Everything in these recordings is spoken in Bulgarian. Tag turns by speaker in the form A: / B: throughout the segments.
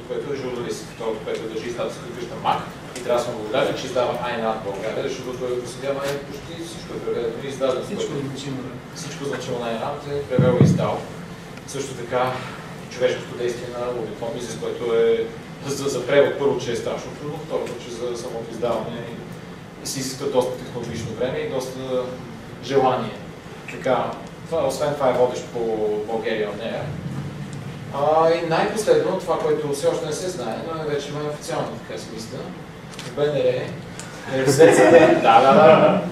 A: което е журналист, второто, което държи издателска къща МАК. И трябва да съм благодарен, че издава Айн Ранд България, защото той проследя почти всичко е преведено и издадено. Всичко значимо на Айн Ранд е превел и издал. Също така човешкото действие на Лобитон Мизис, което е за превод първо, че е страшно трудно, второто, че за самото издаване си изисква доста технологично време и доста желание. Така, освен това е водещ по България от нея. И най-последно, това, което все още не се знае, но вече има официално така смисъл, в БНР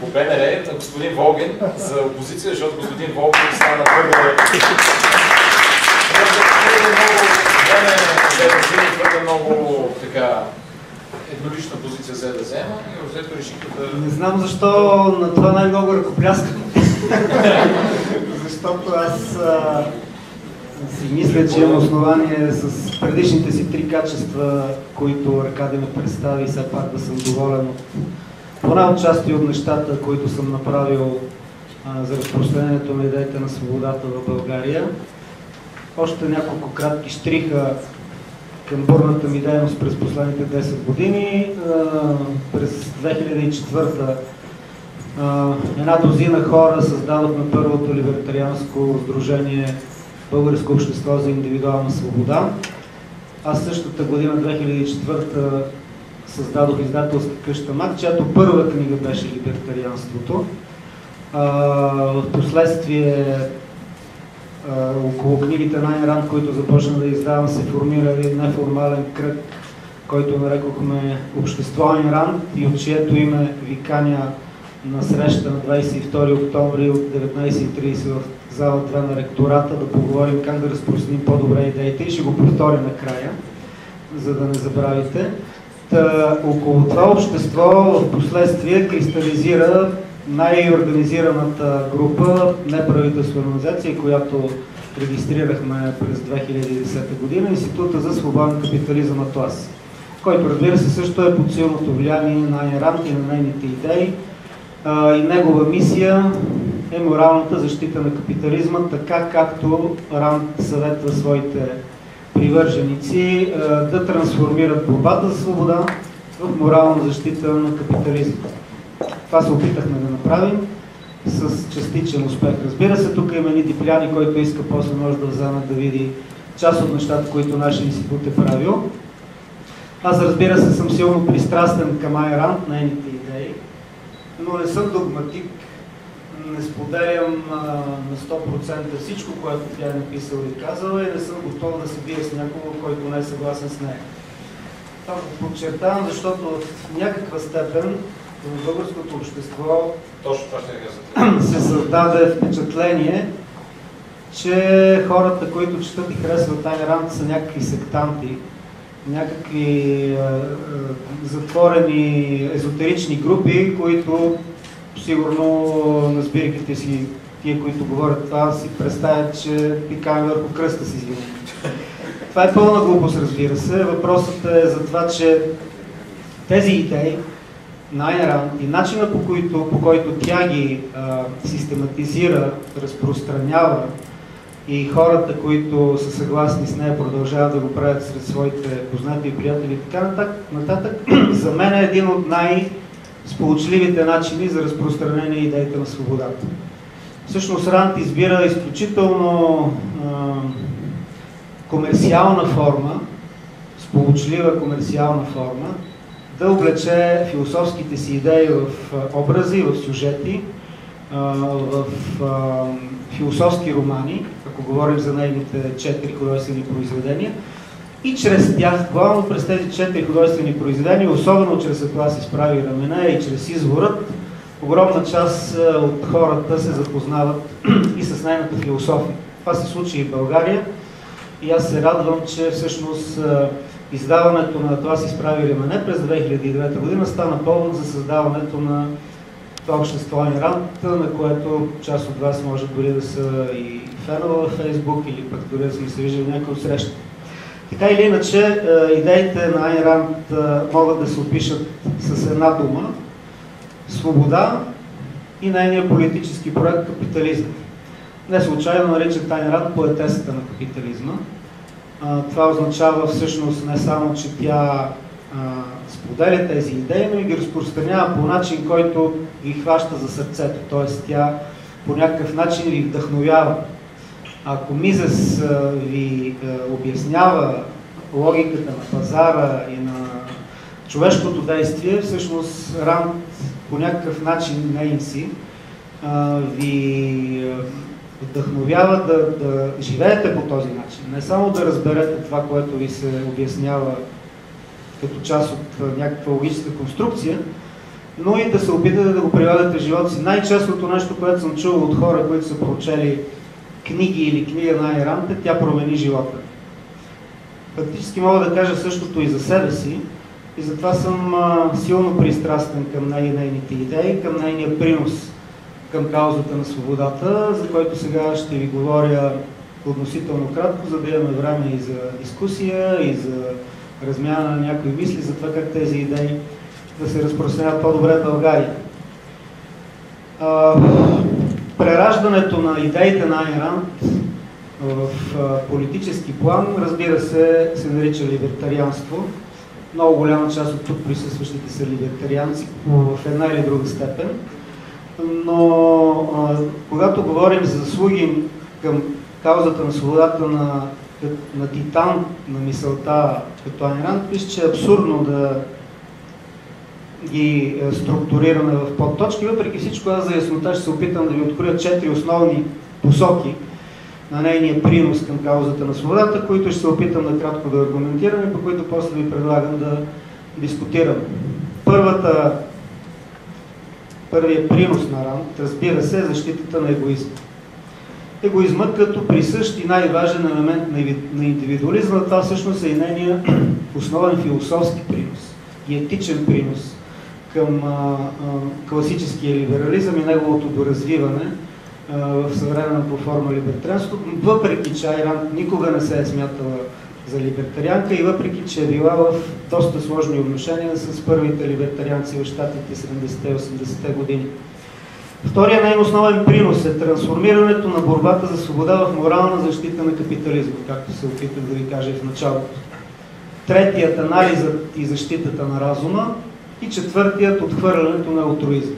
A: по БНР на господин Волгин за опозиция, защото господин Волгин стана твърде много така еднолична позиция за да взема и обзето решиха да...
B: Не знам защо на това най-много ръкопляскам. Защото аз си мисля, че имам основание с предишните си 3 качества, които Аркадий ме представи, все пак да съм доволен от поне от части от нещата, които съм направил за разпространението на идеите на свободата в България. Още няколко кратки щриха към бурната ми дейност през последните 10 години. През 2004 една дозина хора създадохме първото либертарианско сдружение Българско общество за индивидуална свобода. Аз същата година, 2004, създадох издателска къща МАК, чиято първа книга беше либертарианството. В последствие около книгите на Айн Ранд, които започна да издавам, се формира неформален кръг, който нарекохме Общество Айн Ранд и от чието име ви каня на среща на 22 октомври от 19:30 в зала 2 на ректората да поговорим как да разпространим по-добре идеите и ще го повторя накрая, за да не забравите. Около това общество в последствие кристализира най-организираната група неправителствена организация, която регистрирахме през 2010 година, Института за свободен капитализъм Атлас, който, разбира се, също е под силното влияние на Айн Ранд и на нейните идеи. И негова мисия е моралната защита на капитализма, така както Ранд съветва своите привърженици да трансформират борбата за свобода в морална защита на капитализма. Това се опитахме да направим с частичен успех. Разбира се, тук има едни дипляни, който иска после може да вземе да види част от нещата, които нашия институт е правил. Аз, разбира се, съм силно пристрастен към Айн Ранд, нейните идеи, но не съм догматик, не споделям на 100% всичко, което тя е написала и казала, и не съм готов да се бия с някого, който не е съгласен с нея. Това го подчертавам, защото в някаква степен в българското общество се създаде впечатление, че хората, които четат и харесват Айн Ранд, са някакви сектанти, някакви затворени езотерични групи, които сигурно на сбирките си, тия, които говорят това, си представят, че пикаме върху кръста си, извинявам. Това е пълна глупост, разбира се. Въпросът е за това, че тези идеи на Айн Ранд и начина по който тя ги систематизира, разпространява и хората, които са съгласни с нея, продължават да го правят сред своите познати и приятели и така нататък, за мен е един от най-сполучливите начини за разпространение идеите на свободата. Всъщност Ранд избира изключително комерциална форма, сполучлива комерциална форма, да облече философските си идеи в образи, в сюжети, в философски романи, ако говорим за нейните 4 художествени произведения, и чрез тях, главно през тези 4 художествени произведения, особено чрез Атлас изправи рамене и чрез Изворът, огромна част от хората се запознават и с нейната философия. Това се случи и в България и аз се радвам, че всъщност издаването на Атлас изправи рамене през 2009 година стана повод за създаването на това общество Айн Ранд, на което част от вас може дори да са и фенове във Фейсбук или пък дори да сме се виждали някои от среща. Така или иначе, идеите на Айн Ранд могат да се опишат с една дума – свобода и нейния политически проект капитализъм. Не случайно наричат Айн Ранд поетесата на капитализма. Това означава всъщност не само, че тя споделя тези идеи, но и ги разпространява по начин, който ви хваща за сърцето. Т.е. тя по някакъв начин ви вдъхновява. Ако Мизес ви обяснява логиката на пазара и на човешкото действие, всъщност Ранд по някакъв начин нейн си ви вдъхновява да живеете по този начин. Не само да разберете това, което ви се обяснява като част от някаква логическа конструкция, но и да се опитате да го прилагате в живота си. Най-честото нещо, което съм чувал от хора, които са прочели книги или книга на Айн Ранд, тя промени живота. Фактически мога да кажа същото и за себе си, и затова съм силно пристрастен към нейните идеи, към нейния принос към каузата на свободата, за който сега ще ви говоря относително кратко, за да имаме време и за дискусия, и за размяна на някои мисли за това как тези идеи да се разпространяват по-добре в България. Прераждането на идеите на Айн Ранд в политически план, разбира се, се нарича либертарианство. Много голяма част от тук присъстващите са либертарианци в една или друга степен. Но когато говорим за заслуги към каузата на свободата на титан на мисълта като Айн Ранд, мисля, че е абсурдно да ги структурираме в подточки. Въпреки всичко, аз за яснота ще се опитам да ви откроя 4 основни посоки на нейния принос към каузата на свободата, които ще се опитам накратко да аргументирам и по които после ви предлагам да дискутирам. Първият принос на Ранд, разбира се, е защитата на егоизма. Егоизмът като присъщ и най-важен елемент на индивидуализма, това всъщност е и нейният основен философски принос и етичен принос към класическия либерализъм и неговото доразвиване в съвременната форма либертарианство, въпреки че Айн Ранд никога не се е смятала за либертарианка и въпреки че е била в доста сложни отношения с първите либертарианци в Щатите 70-те и 80-те години. Втория най-основен принос е трансформирането на борбата за свобода в морална защита на капитализма, както се опитах да ви кажа в началото. Третият анализът и защитата на разума и четвъртият отхвърлянето на алтруизма.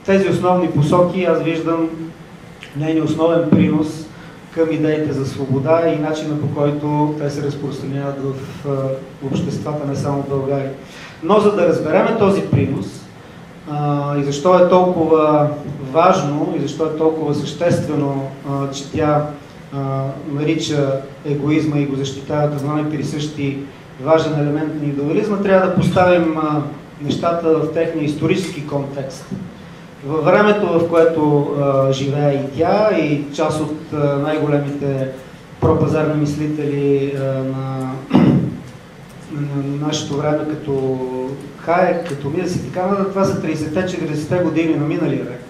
B: Тези основни посоки аз виждам нейния основен принос към идеите за свобода и начина, по който те се разпространяват в обществата, не само в България. Но за да разбереме този принос и защо е толкова важно и защо е толкова съществено, че тя нарича егоизма и го защитава като най-присъщи важен елемент на индивидуализма, трябва да поставим нещата в техния исторически контекст. Във времето, в което живее и тя, и част от най-големите пропазарни мислители на нашето време, като Хаек, като Мизес и така нататък, това са 30-40-те години на миналия век.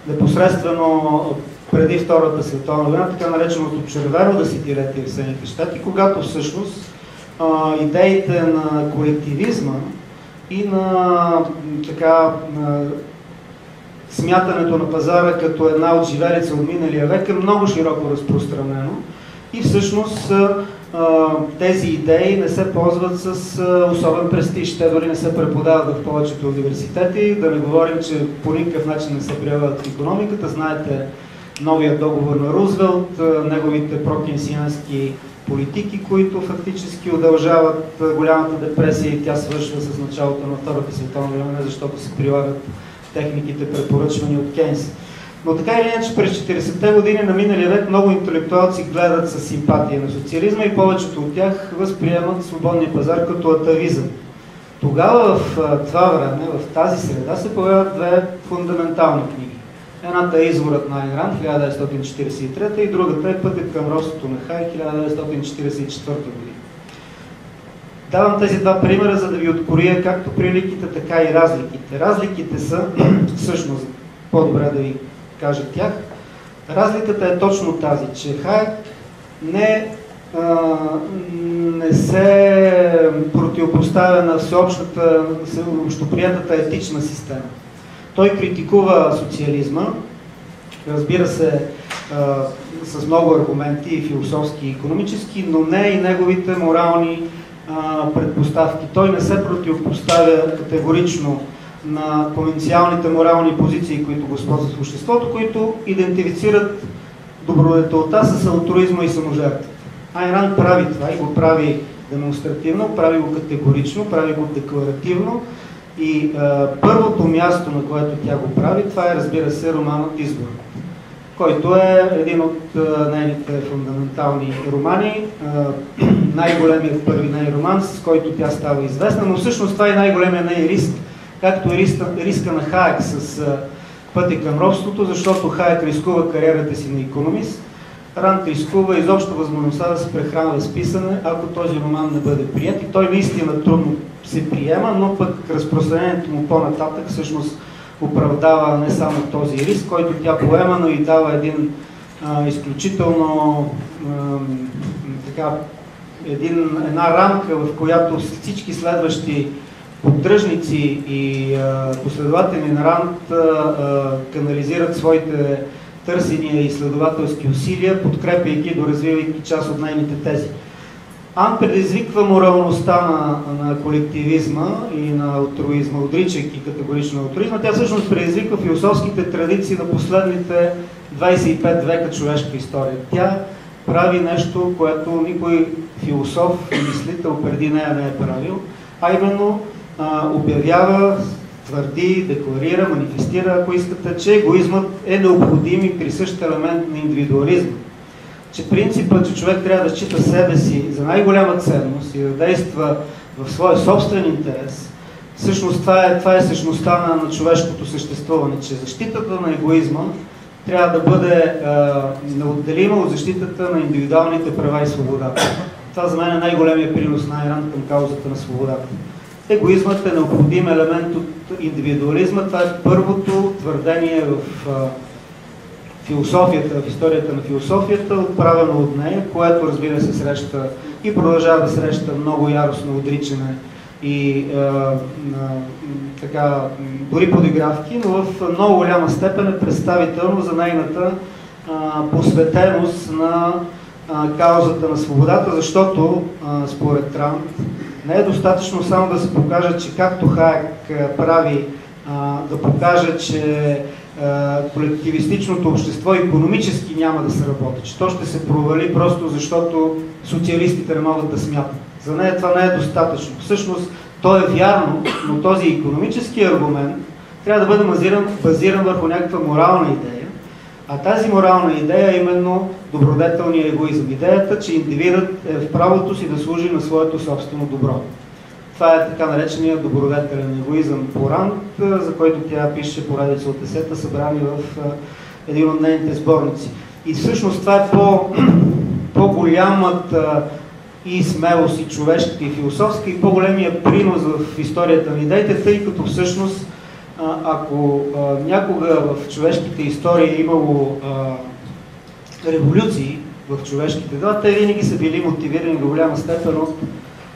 B: Непосредствено преди Втората световна война, така нареченото червено десетилетие в Съединените щати, когато всъщност идеите на колективизма и на смятането на пазара като една от живелица от миналия век е много широко разпространено и всъщност тези идеи не се ползват с особен престиж. Те дори не се преподават в повечето университети, да не говорим, че по никакъв начин не се прилагат в икономиката. Знаете новия договор на Рузвелт, неговите прокейнсиански политики, които фактически удължават голямата депресия и тя свършва с началото на Втората световна война, защото се прилагат техниките, препоръчвани от Кейнс. Но така или иначе, през 40-те години на миналия век много интелектуалци гледат със симпатия на социализма и повечето от тях възприемат свободния пазар като атавизъм. Тогава в това време, в тази среда, се появяват две фундаментални книги. Едната е Изворът на Айн Ранд, 1943 и другата е Пътят към робството на Хай, 1944 година. Давам тези два примера, за да ви откроя както приликите, така и разликите. Разликите са, всъщност, по-добре да ви кажа тях, разликата е точно тази, че Хайек не се противопоставя на всеобщата, общоприятата етична система. Той критикува социализма, разбира се, с много аргументи, философски и икономически, но не и неговите морални предпоставки. Той не се противопоставя категорично на конвенциалните морални позиции, които господстват в обществото, които идентифицират добродетелта с алтруизма и саможертвата. Айн Ранд прави това и го прави демонстративно, прави го категорично, прави го декларативно и първото място, на което тя го прави, това е, разбира се, романът Избор, който е един от нейните фундаментални романи, най-големият първи нейн роман, с който тя става известна, но всъщност това е най-големият нейн риск, както е риска на Хаек с Пътя към робството, защото Хаек рискува кариерата си на икономист, Ранд рискува изобщо възможността да се прехранва с писане, ако този роман не бъде прият. И той наистина трудно се приема, но пък разпространението му по-нататък всъщност оправдава не само този риск, който тя поема, но и дава един изключително една рамка, в която всички следващи поддръжници и последователи на Ранд канализират своите търсения и изследователски усилия, подкрепяйки и доразвивайки част от нейните тези. Ан предизвиква моралността на колективизма и на алтруизма, отричайки категорично алтруизма. Тя всъщност предизвиква философските традиции на последните 25 века човешка история. Тя прави нещо, което никой философ и мислител преди нея не е правил, а именно обявява, твърди, декларира, манифестира, ако искате, че егоизмът е необходим и присъщ елемент на индивидуализма. Че принципът, че човек трябва да счита себе си за най-голяма ценност и да действа в своя собствен интерес, всъщност това е същността на човешкото съществуване, че защитата на егоизма трябва да бъде неотделима от защитата на индивидуалните права и свобода. Това за мен е най-големия принос на Айн Ранд към каузата на свободата. Егоизмът е необходим елемент от индивидуализма. Това е първото твърдение в философията, в историята на философията, отправено от нея, което разбира се среща и продължава да среща много яростно отричане и дори подигравки, но в много голяма степен е представително за нейната посветеност на каузата на свободата, защото според Ранд не е достатъчно само да се покаже, че както Хаек прави, да покаже, че колективистичното общество икономически няма да се работи, че то ще се провали просто защото социалистите не могат да смятат. За нея това не е достатъчно. Всъщност то е вярно, но този икономически аргумент трябва да бъде базиран върху някаква морална идея, а тази морална идея е именно добродетелния егоизъм. Идеята, че индивидът е в правото си да служи на своето собствено добро. Това е така наречения добродетелен егоизъм по Ранд, за който тя пише поредица от есета, събрани в един от нейните сборници. И всъщност това е по-голямата и смелост, и човешка, и философска, и по-големия принос в историята на идеите, тъй като всъщност ако някога в човешките истории е имало революции в човешките дела, те винаги са били мотивирани до голяма степен от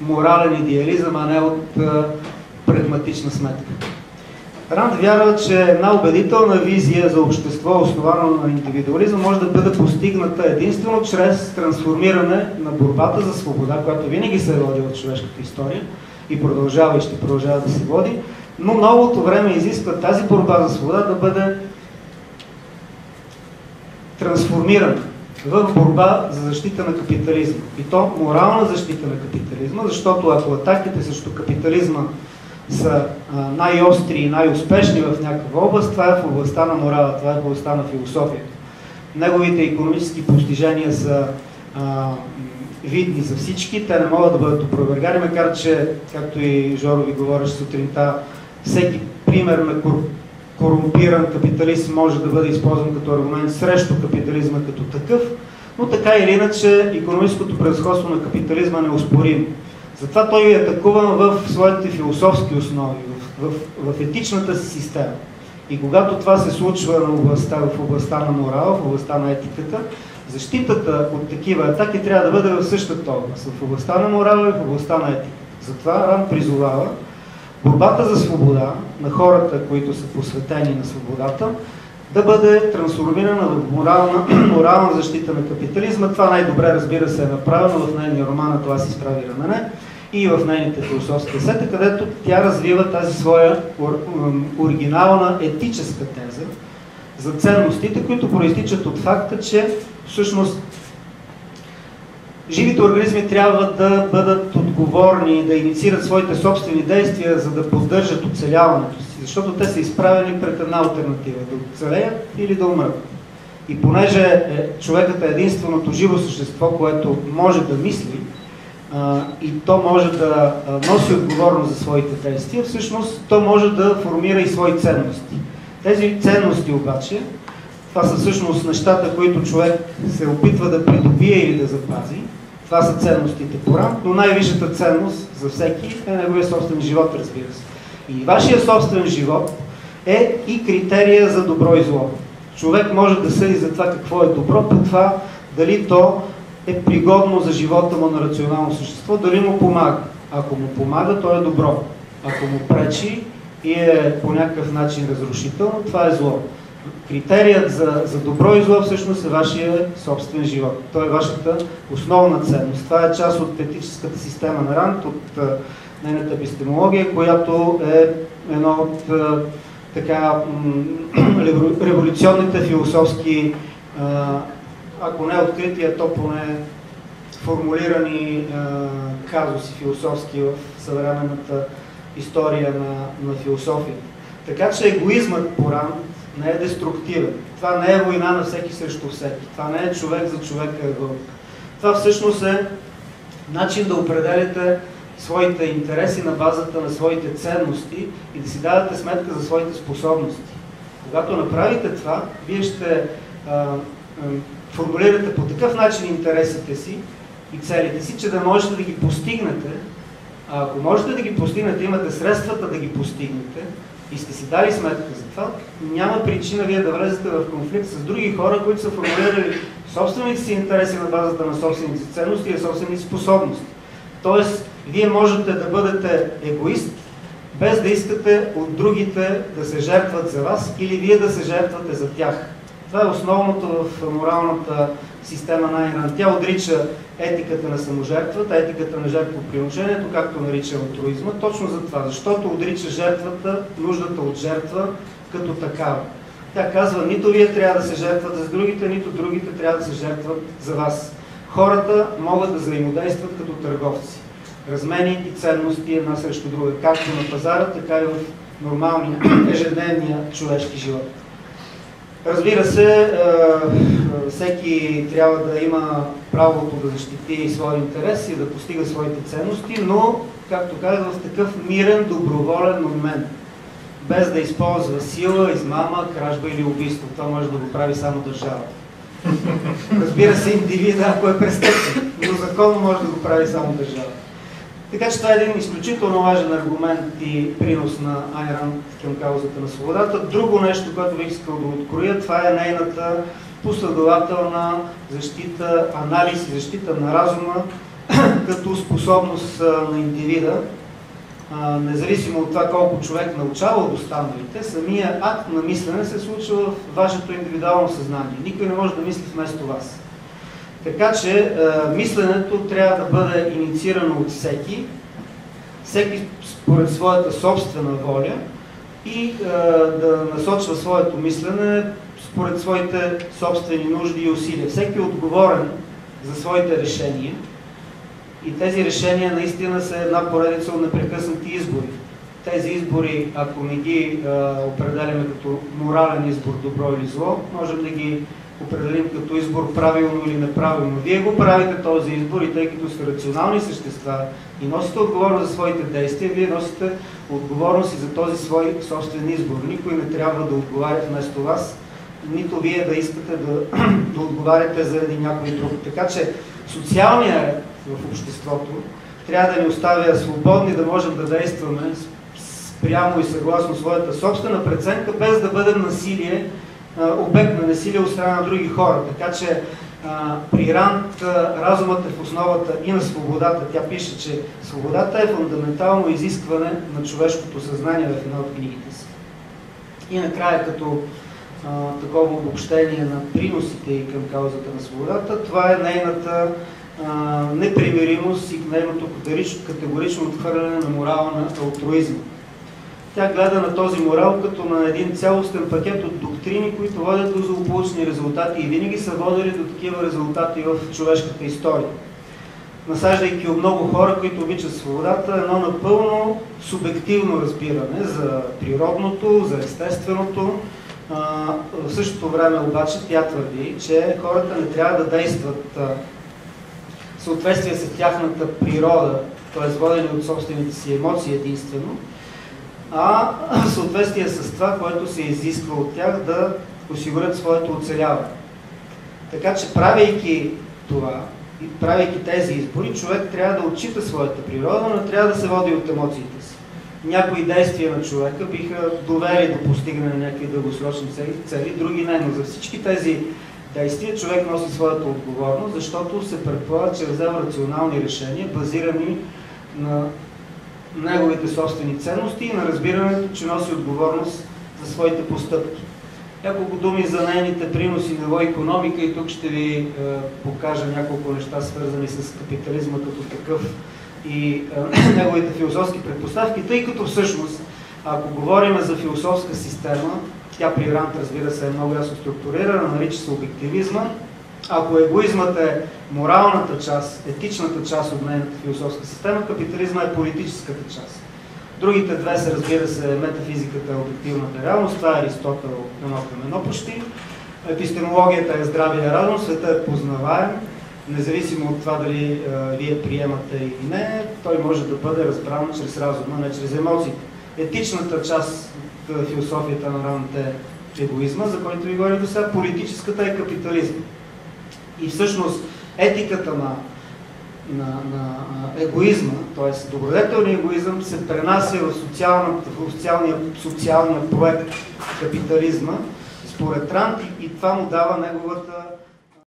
B: морален идеализъм, а не от прагматична сметка. Ранд вярва, че една убедителна визия за общество, основано на индивидуализъм, може да бъде постигната единствено чрез трансформиране на борбата за свобода, която винаги се е водила в човешката история и продължава и ще продължава да се води, но новото време изисква тази борба за свобода да бъде трансформирана в борба за защита на капитализма. И то морална защита на капитализма, защото ако атаките срещу капитализма са най-остри и най-успешни в някаква област, това е в областта на морала, това е в областта на философията. Неговите икономически постижения са видни за всички, те не могат да бъдат опровергани, макар че, както и Жоро ви говореше сутринта, всеки пример на корумпиран капитализм може да бъде използван като аргумент срещу капитализма като такъв, но така или иначе икономическото превъзходство на капитализма е неоспоримо. Затова той е атакуван в своите философски основи, в етичната си система. И когато това се случва в областта на морала, в областта на етиката, защитата от такива атаки трябва да бъде в същата област, в областта на морала и в областта на етиката. Затова Ранд призовава борбата за свобода на хората, които са посветени на свободата, да бъде трансформирана в морална защита на капитализма. Това най-добре, разбира се, е направено в нейния роман "Това си справи рамене" и в нейните философски сета, където тя развива тази своя оригинална етическа теза за ценностите, които проистичат от факта, че всъщност живите организми трябва да бъдат отговорни, да инициират своите собствени действия, за да поддържат оцеляването си, защото те са изправени пред една алтернатива – да оцелеят или да умрат. И понеже човекът е единственото живо същество, което може да мисли и то може да носи отговорност за своите действия, всъщност то може да формира и свои ценности. Тези ценности обаче, това са всъщност нещата, които човек се опитва да придобие или да запази. Това са ценностите по ранг, но най-висшата ценност за всеки е неговия собствен живот, разбира се. И вашия собствен живот е и критерия за добро и зло. Човек може да съди за това какво е добро, по това дали то е пригодно за живота му на рационално същество, дали му помага. Ако му помага, то е добро. Ако му пречи и е по някакъв начин разрушително, това е зло. Критерият за добро и зло всъщност е вашия собствен живот. Той е вашата основна ценност. Това е част от етическата система на Ранд, от нейната епистемология, която е едно от революционните философски, ако не открития, то поне формулирани казуси философски в съвременната история на философията. Така че егоизмът по Ранд не е деструктивен. Това не е война на всеки срещу всеки. Това не е човек за човека вълк. Това всъщност е начин да определите своите интереси на базата на своите ценности и да си давате сметка за своите способности. Когато направите това, вие ще формулирате по такъв начин интересите си и целите си, че да можете да ги постигнете. А ако можете да ги постигнете, имате средствата да ги постигнете и сте си дали сметка за това, няма причина вие да влезете в конфликт с други хора, които са формулирали собствените си интереси на базата на собствените си ценности и собствените си способности. Тоест, вие можете да бъдете егоист, без да искате от другите да се жертват за вас или вие да се жертвате за тях. Това е основното в моралната система на Айн Ранд. Тя отрича етиката на саможертвата, етиката на жертвоприношението, както нарича алтруизма, точно за това, защото отрича жертвата, нуждата от жертва като такава. Тя казва, нито вие трябва да се жертвате за другите, нито другите трябва да се жертват за вас. Хората могат да взаимодействат като търговци, разменяйки ценности една срещу друга, както на пазара, така и в нормалния, ежедневния човешки живот. Разбира се, всеки трябва да има правото да защити своя интерес и да постига своите ценности, но, както казах, в такъв мирен, доброволен момент, без да използва сила, измама, кражба или убийство. Това може да го прави само държавата. Разбира се, индивида, ако е престъпник, но законно може да го прави само държавата. Така че това е един изключително важен аргумент и принос на Айн Ранд към каузата на свободата. Друго нещо, което бих искал да откроя, това е нейната последователна защита, анализ и защита на разума като способност на индивида. Независимо от това колко човек научава от останалите, самия акт на мислене се случва в вашето индивидуално съзнание. Никой не може да мисли вместо вас. Така че мисленето трябва да бъде инициирано от всеки според своята собствена воля и да насочва своето мислене според своите собствени нужди и усилия. Всеки е отговорен за своите решения и тези решения наистина са една поредица от непрекъснати избори. Тези избори, ако не ги определяме като морален избор, добро или зло, можем да ги определим като избор правилно или неправилно. Вие го правите този избор и тъй като сте рационални същества и носите отговорност за своите действия, вие носите отговорност и за този свой собствен избор. Никой не трябва да отговаря вместо вас, нито вие да искате да отговаряте за един някой друг. Така че социалният ред в обществото трябва да ни оставя свободни, да можем да действаме спрямо и съгласно своята собствена преценка, без да бъдем насилие, обект на насилие от страна на други хора. Така че при Ранд разумът е в основата и на свободата. Тя пише, че свободата е фундаментално изискване на човешкото съзнание в една от книгите си. И накрая, като такова обобщение на приносите и към каузата на свободата. Това е нейната непримиримост и нейното категорично отхвърляне на морала на алтруизма. Тя гледа на този морал като на един цялостен пакет от доктрини, които водят до злополучни резултати и винаги са водили до такива резултати в човешката история. Насаждайки у много хора, които обичат свободата, едно напълно субективно разбиране за природното, за естественото. В същото време обаче тя твърди, че хората не трябва да действат в съответствие с тяхната природа, т.е. водени от собствените си емоции единствено, а в съответствие с това, което се изисква от тях да осигурят своето оцеляване. Така че, правейки това и правейки тези избори, човек трябва да отчита своята природа, но не трябва да се води от емоциите си. Някои действия на човека биха довели до постигане на някакви дългосрочни цели, други не, но за всички тези действия човек носи своята отговорност, защото се предполага, че взема рационални решения, базирани на неговите собствени ценности и на разбирането, че носи отговорност за своите постъпки. Няколко думи за нейните приноси на икономика и тук ще ви покажа няколко неща, свързани с капитализма като такъв и неговите философски предпоставки, тъй като всъщност, ако говорим за философска система, тя при Ранд, разбира се, е много ясно структурирана, нарича се обективизма. Ако егоизмът е моралната част, етичната част от нейната философска система, капитализма е политическата част. Другите две са, разбира се, метафизиката е обективната реалност, това е Аристотел едно към едно почти. Епистемологията е здравия разум, света е познаваем, независимо от това дали вие приемате или не, той може да бъде разбран чрез разума, не чрез емоциите. Етичната част от философията на Ранд е егоизма, за който ви говоря до сега, политическата е капитализма. И всъщност етиката на егоизма, т.е. добродетелния егоизъм, се пренася в социалния проект капитализма, според Ранд, и това му дава неговата